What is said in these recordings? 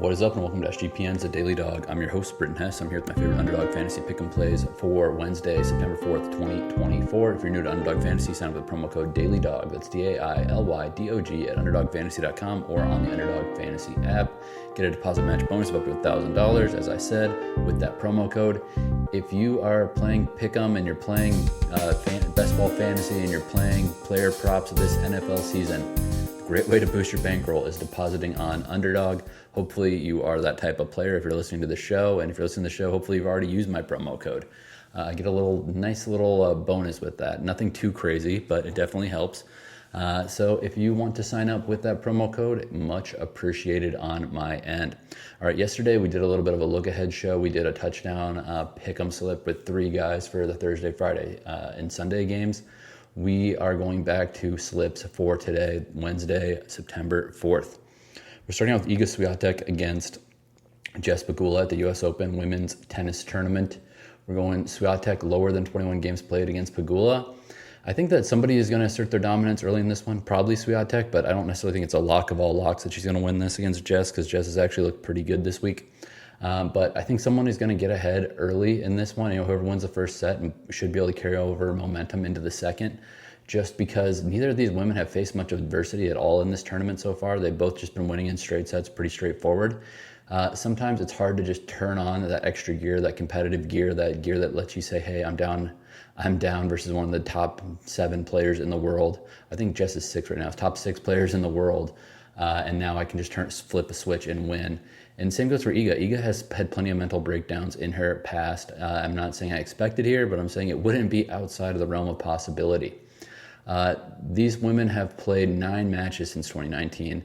What is up, and welcome to SGPN's A Daily Dog. I'm your host, Britton Hess. I'm here with my favorite Underdog Fantasy Pick'em plays for Wednesday, September 4th, 2024. If you're new to Underdog Fantasy, sign up with the promo code DailyDog. That's DAILYDOG at UnderdogFantasy.com or on the Underdog Fantasy app. Get a deposit match bonus of up to $1,000, as I said, with that promo code. If you are playing Pick'em and you're playing best ball fantasy and you're playing player props this NFL season, great way to boost your bankroll is depositing on Underdog. Hopefully you are that type of player if you're listening to the show, and if you're listening to the show, hopefully you've already used my promo code. I get a nice little bonus with that. Nothing too crazy, but it definitely helps. So if you want to sign up with that promo code, much appreciated on my end. All right, yesterday we did a little bit of a look-ahead show. We did a touchdown pick'em slip with three guys for the Thursday, Friday, and Sunday games. We are going back to slips for today, Wednesday, September 4th. We're starting out with Iga Swiatek against Jess Pegula at the U.S. Open Women's Tennis Tournament. We're going Swiatek lower than 21 games played against Pegula. I think that somebody is going to assert their dominance early in this one, probably Swiatek, but I don't necessarily think it's a lock of all locks that she's going to win this against Jess, because Jess has actually looked pretty good this week. But I think someone is going to get ahead early in this one. Whoever wins the first set should be able to carry over momentum into the second, just because neither of these women have faced much adversity at all in this tournament so far. They've both just been winning in straight sets, pretty straightforward. Sometimes it's hard to just turn on that extra gear, that competitive gear, that gear that lets you say, hey, I'm down versus one of the top 7 players in the world. I think Jess is 6 right now. It's top 6 players in the world. And now I can just flip a switch and win. And same goes for Iga. Iga has had plenty of mental breakdowns in her past. I'm not saying I expect it here, but I'm saying it wouldn't be outside of the realm of possibility. These women have played 9 matches since 2019.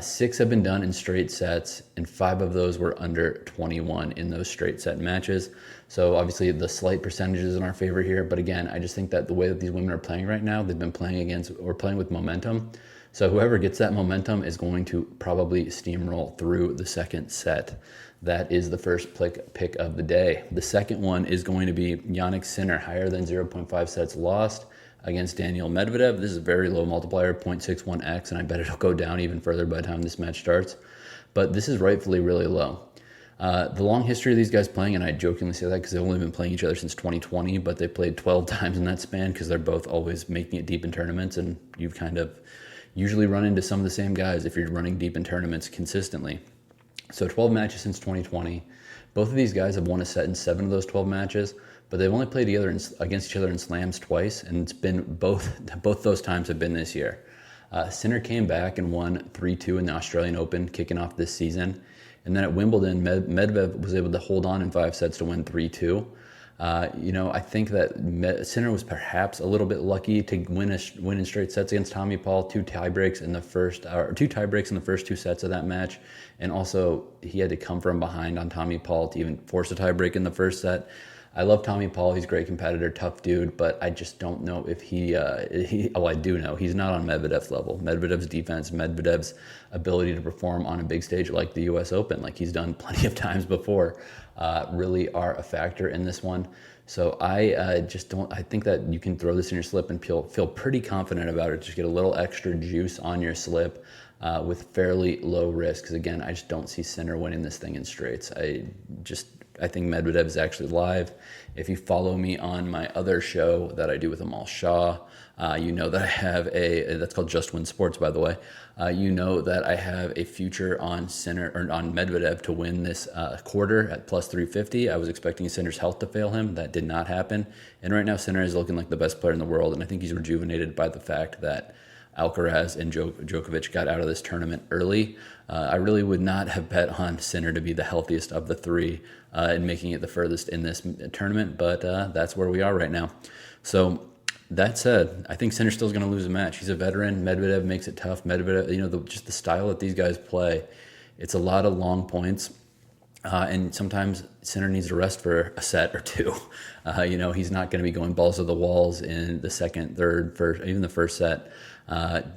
6 have been done in straight sets, and 5 of those were under 21 in those straight set matches. So obviously the slight percentages in our favor here. But again, I just think that the way that these women are playing right now, they've been playing with momentum. So whoever gets that momentum is going to probably steamroll through the second set. That is the first pick of the day. The second one is going to be Jannick Sinner, higher than 0.5 sets lost against Daniil Medvedev. This is a very low multiplier, 0.61x, and I bet it'll go down even further by the time this match starts. But this is rightfully really low. The long history of these guys playing, and I jokingly say that because they've only been playing each other since 2020, but they played 12 times in that span because they're both always making it deep in tournaments, and you've kind of usually run into some of the same guys if you're running deep in tournaments consistently. So 12 matches since 2020. Both of these guys have won a set in 7 of those 12 matches, but they've only played against each other in slams twice, and it's been both those times have been this year. Sinner came back and won 3-2 in the Australian Open, kicking off this season. And then at Wimbledon, Medvedev was able to hold on in 5 sets to win 3-2. I think that Sinner was perhaps a little bit lucky to win in straight sets against Tommy Paul. 2 tiebreaks in the first 2 sets of that match, and also he had to come from behind on Tommy Paul to even force a tiebreak in the first set. I love Tommy Paul. He's a great competitor, tough dude, but I just don't know if I do know he's not on Medvedev's level. Medvedev's defense, Medvedev's ability to perform on a big stage like the U.S. Open, like he's done plenty of times before, really are a factor in this one. So I think that you can throw this in your slip and feel pretty confident about it. Just get a little extra juice on your slip with fairly low risk. Because again, I just don't see Sinner winning this thing in straights. I think Medvedev is actually live. If you follow me on my other show that I do with Amal Shah, you know that I have that's called Just Win Sports, by the way. You know that I have a future on Sinner or on Medvedev to win this quarter at plus 350. I was expecting Sinner's health to fail him. That did not happen. And right now, Sinner is looking like the best player in the world. And I think he's rejuvenated by the fact that Alcaraz and Djokovic got out of this tournament early. I really would not have bet on Sinner to be the healthiest of the 3 and making it the furthest in this tournament, but that's where we are right now. So that said, I think Sinner still is going to lose a match. He's a veteran. Medvedev makes it tough. Medvedev, just the style that these guys play, it's a lot of long points. And sometimes Sinner needs to rest for a set or 2. He's not going to be going balls to the walls in the second, third, first, even the first set,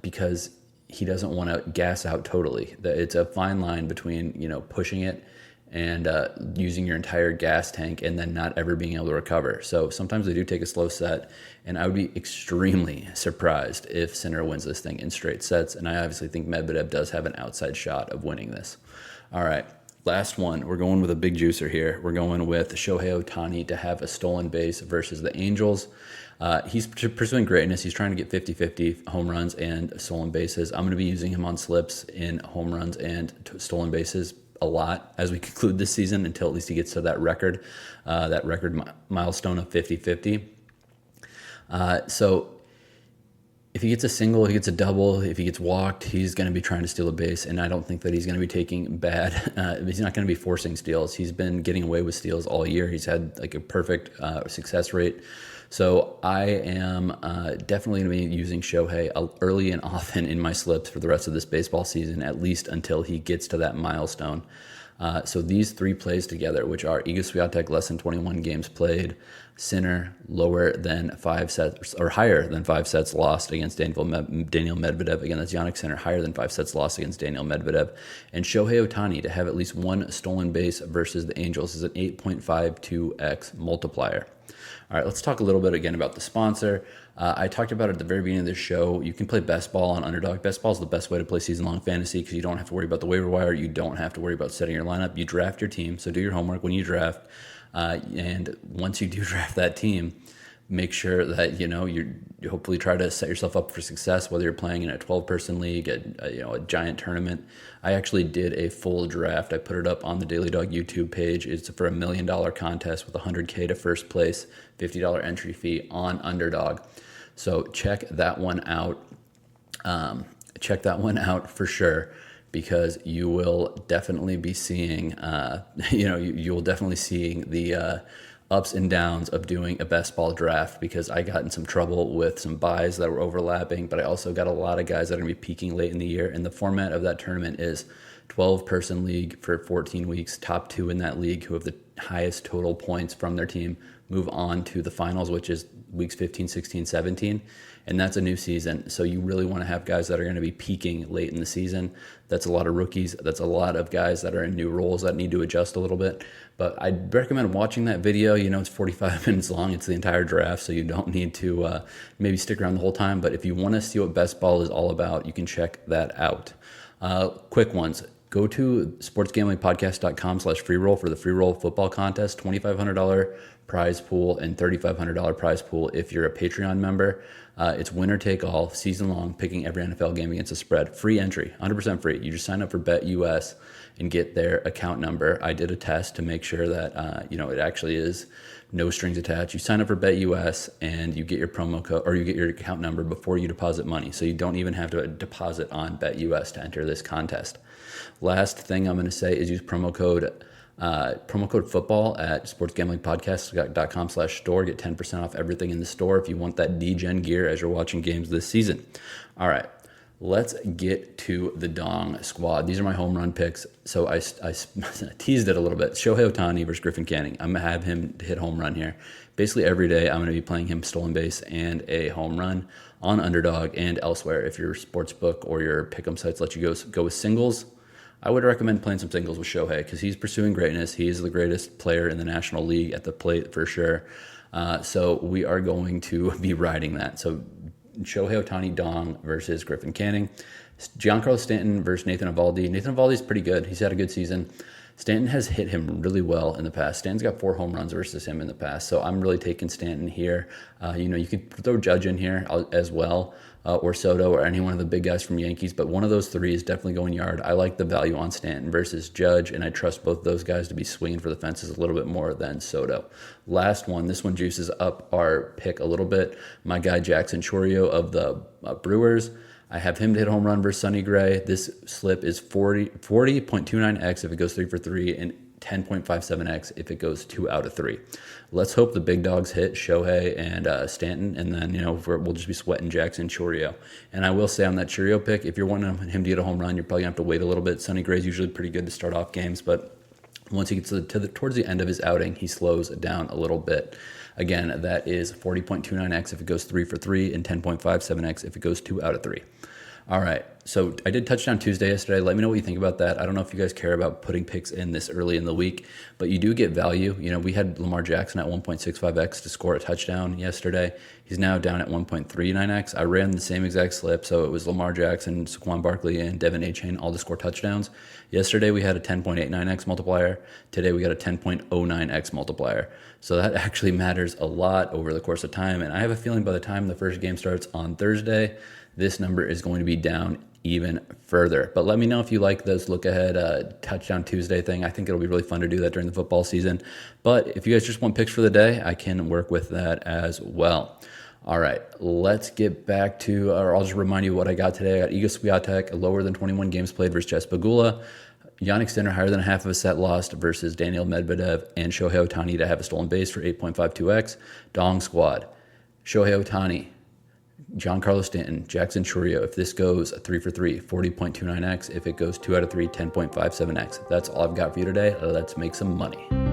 because he doesn't want to gas out totally. It's a fine line between, pushing it and using your entire gas tank and then not ever being able to recover. So sometimes they do take a slow set, and I would be extremely surprised if Sinner wins this thing in straight sets, and I obviously think Medvedev does have an outside shot of winning this. All right, last one. We're going with a big juicer here. We're going with Shohei Ohtani to have a stolen base versus the Angels. He's pursuing greatness. He's trying to get 50-50 home runs and stolen bases. I'm going to be using him on slips in home runs and stolen bases a lot as we conclude this season, until at least he gets to that record milestone of 50-50. So if he gets a single, he gets a double, if he gets walked, he's going to be trying to steal a base, and I don't think that he's going to be taking bad. He's not going to be forcing steals. He's been getting away with steals all year. He's had like a perfect success rate. So I am definitely going to be using Shohei early and often in my slips for the rest of this baseball season, at least until he gets to that milestone. So these three plays together, which are Iga Swiatek less than 21 games played, Sinner lower than 5 sets or higher than 5 sets lost against Daniil Medvedev. Again, that's Jannick Sinner, higher than 5 sets lost against Daniil Medvedev. And Shohei Ohtani to have at least one stolen base versus the Angels is an 8.52x multiplier. All right, let's talk a little bit again about the sponsor. I talked about it at the very beginning of this show. You can play best ball on Underdog. Best ball is the best way to play season-long fantasy because you don't have to worry about the waiver wire. You don't have to worry about setting your lineup. You draft your team, so do your homework when you draft. And once you do draft that team, make sure that you hopefully try to set yourself up for success, whether you're playing in a 12-person league, a giant tournament. I actually did a full draft. I put it up on the Daily Dog YouTube page. It's for $1 million contest with $100K to first place, $50 entry fee on Underdog. So check that one out. Check that one out for sure, because you will definitely be seeing, you will definitely seeing the ups and downs of doing a best ball draft, because I got in some trouble with some buys that were overlapping, but I also got a lot of guys that are going to be peaking late in the year. And the format of that tournament is 12-person league for 14 weeks. Top 2 in that league who have the highest total points from their team move on to the finals, which is weeks 15, 16, 17. And that's a new season. So you really want to have guys that are going to be peaking late in the season. That's a lot of rookies. That's a lot of guys that are in new roles that need to adjust a little bit. But I'd recommend watching that video. It's 45 minutes long. It's the entire draft, so you don't need to maybe stick around the whole time. But if you want to see what best ball is all about, you can check that out. Quick ones. Go to sportsgamblingpodcast.com/freeroll for the free roll football contest, $2,500 prize pool and $3,500 prize pool if you're a Patreon member. It's winner take all, season long, picking every NFL game against the spread. Free entry, 100% free. You just sign up for BetUS and get their account number. I did a test to make sure that it actually is no strings attached. You sign up for BetUS and you get your promo code, or you get your account number before you deposit money. So you don't even have to deposit on BetUS to enter this contest. Last thing I'm going to say is use promo code football at sportsgamblingpodcast.com/store. Get 10% off everything in the store if you want that D-Gen gear as you're watching games this season. All right, let's get to the Dong squad. These are my home run picks. So I teased it a little bit. Shohei Ohtani versus Griffin Canning. I'm going to have him hit home run here. Basically every day I'm going to be playing him stolen base and a home run on Underdog and elsewhere. If your sportsbook or your pick'em sites let you go with singles, I would recommend playing some singles with Shohei because he's pursuing greatness. He is the greatest player in the National League at the plate for sure. So we are going to be riding that. So Shohei Ohtani Dong versus Griffin Canning. Giancarlo Stanton versus Nathan Eovaldi. Nathan Eovaldi is pretty good. He's had a good season. Stanton has hit him really well in the past. Stanton's got 4 home runs versus him in the past. So I'm really taking Stanton here. You could throw Judge in here as well, or Soto, or any one of the big guys from Yankees. But one of those 3 is definitely going yard. I like the value on Stanton versus Judge, and I trust both those guys to be swinging for the fences a little bit more than Soto. Last one. This one juices up our pick a little bit. My guy Jackson Chourio of the Brewers. I have him to hit home run versus Sonny Gray. This slip is 40.29x if it goes 3 for 3 and 10.57x if it goes 2 out of 3. Let's hope the big dogs hit Shohei and Stanton, and then we'll just be sweating Jackson Chourio. And I will say on that Chourio pick, if you're wanting him to get a home run, you're probably gonna have to wait a little bit. Sonny Gray's usually pretty good to start off games, but once he gets towards the end of his outing, he slows down a little bit. Again, that is 40.29x if it goes 3 for 3 and 10.57x if it goes 2 out of 3. All right. So I did Touchdown Tuesday yesterday. Let me know what you think about that. I don't know if you guys care about putting picks in this early in the week, but you do get value. We had Lamar Jackson at 1.65x to score a touchdown yesterday. He's now down at 1.39x. I ran the same exact slip, so it was Lamar Jackson, Saquon Barkley, and Devin Achane all to score touchdowns. Yesterday we had a 10.89x multiplier. Today we got a 10.09x multiplier. So that actually matters a lot over the course of time, and I have a feeling by the time the first game starts on Thursday, this number is going to be down even further. But let me know if you like this look ahead Touchdown Tuesday thing. I think it'll be really fun to do that during the football season. But if you guys just want picks for the day, I can work with that as well. All right, let's get back to, or I'll just remind you what I got today. I got Iga Swiatek, lower than 21 games played versus Jess Pegula. Jannick Sinner, higher than half of a set lost versus Daniil Medvedev, and Shohei Ohtani to have a stolen base for 8.52x. Dong squad, Shohei Ohtani, Giancarlo Stanton, Jackson Chourio. If this goes 3 for 3, 40.29x. If it goes 2 out of 3, 10.57x. That's all I've got for you today. Let's make some money.